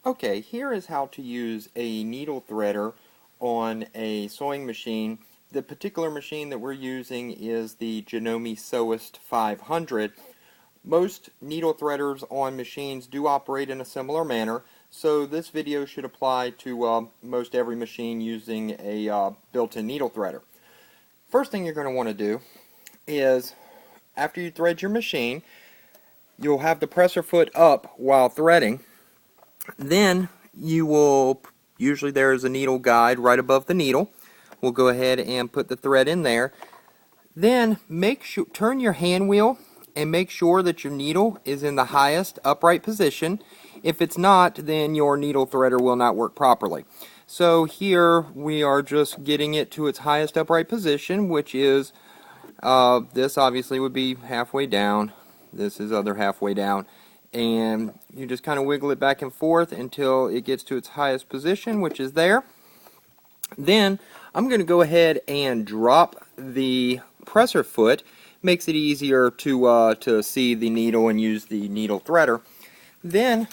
Okay, here is how to use a needle threader on a sewing machine. The particular machine that we're using is the Janome Sewist 500. Most needle threaders on machines do operate in a similar manner, so this video should apply to most every machine using a built-in needle threader. First thing you're going to want to do is, after you thread your machine, you'll have the presser foot up while threading. Then you will, usually there is a needle guide right above the needle. We'll go ahead and put the thread in there. Then turn your hand wheel and make sure that your needle is in the highest upright position. If it's not, then your needle threader will not work properly. So here we are just getting it to its highest upright position, which is, this obviously would be halfway down. This is other halfway down. And you just kind of wiggle it back and forth until it gets to its highest position, which is there. Then I'm going to go ahead and drop the presser foot. Makes it easier to see the needle and use the needle threader. Then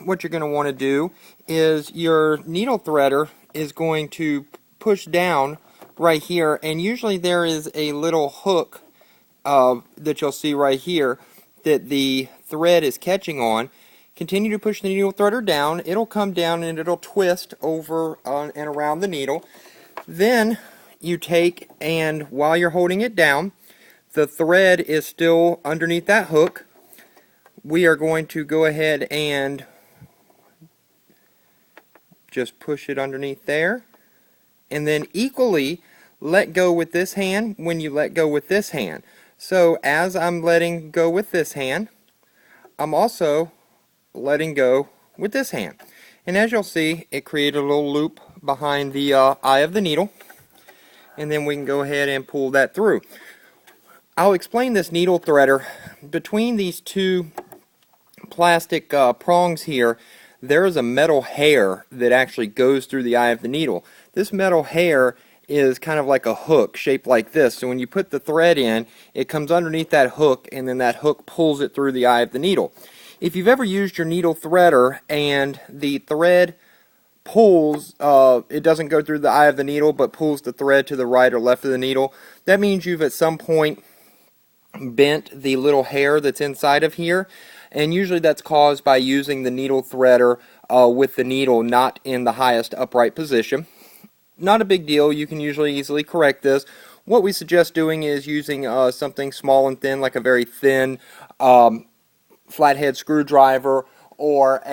what you're going to want to do is your needle threader is going to push down right here, and usually there is a little hook that you'll see right here that the thread is catching on. Continue to push the needle threader down. It'll come down and it'll twist over and around the needle. Then you take, and while you're holding it down, the thread is still underneath that hook. We are going to go ahead and just push it underneath there, and then equally let go with this hand when you let go with this hand. So as I'm letting go with this hand, I'm also letting go with this hand. And as you'll see, it created a little loop behind the eye of the needle. And then we can go ahead and pull that through. I'll explain this needle threader. Between these two plastic prongs here, there is a metal hair that actually goes through the eye of the needle. This metal hair is kind of like a hook shaped like this. So when you put the thread in, it comes underneath that hook, and then that hook pulls it through the eye of the needle. If you've ever used your needle threader and the thread pulls, it doesn't go through the eye of the needle but pulls the thread to the right or left of the needle, that means you've at some point bent the little hair that's inside of here, and usually that's caused by using the needle threader with the needle not in the highest upright position. Not a big deal. You can usually easily correct this. What we suggest doing is using something small and thin, like a very thin flathead screwdriver, or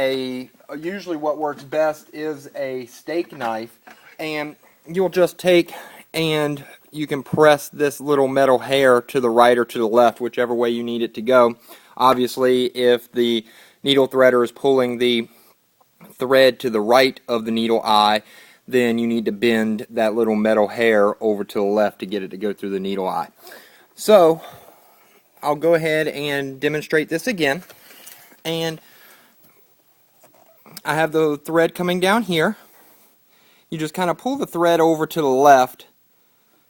usually what works best is a steak knife, and you'll just take and you can press this little metal hair to the right or to the left, whichever way you need it to go. Obviously, if the needle threader is pulling the thread to the right of the needle eye, then you need to bend that little metal hair over to the left to get it to go through the needle eye. So I'll go ahead and demonstrate this again. And I have the thread coming down here. You just kind of pull the thread over to the left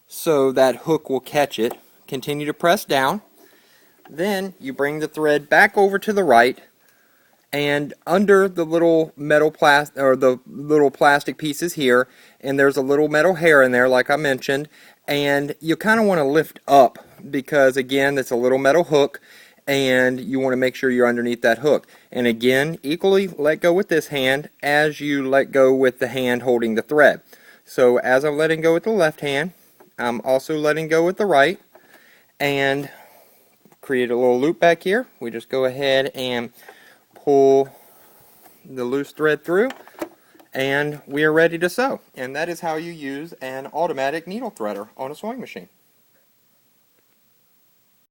so that hook will catch it. Continue to press down. Then you bring the thread back over to the right, and under the little metal the little plastic pieces here, and there's a little metal hair in there like I mentioned, and you kind of want to lift up because again it's a little metal hook, and you want to make sure you're underneath that hook. And again, equally let go with this hand as you let go with the hand holding the thread. So as I'm letting go with the left hand, I'm also letting go with the right, and create a little loop back here. We just go ahead and pull the loose thread through, and we are ready to sew. And that is how you use an automatic needle threader on a sewing machine.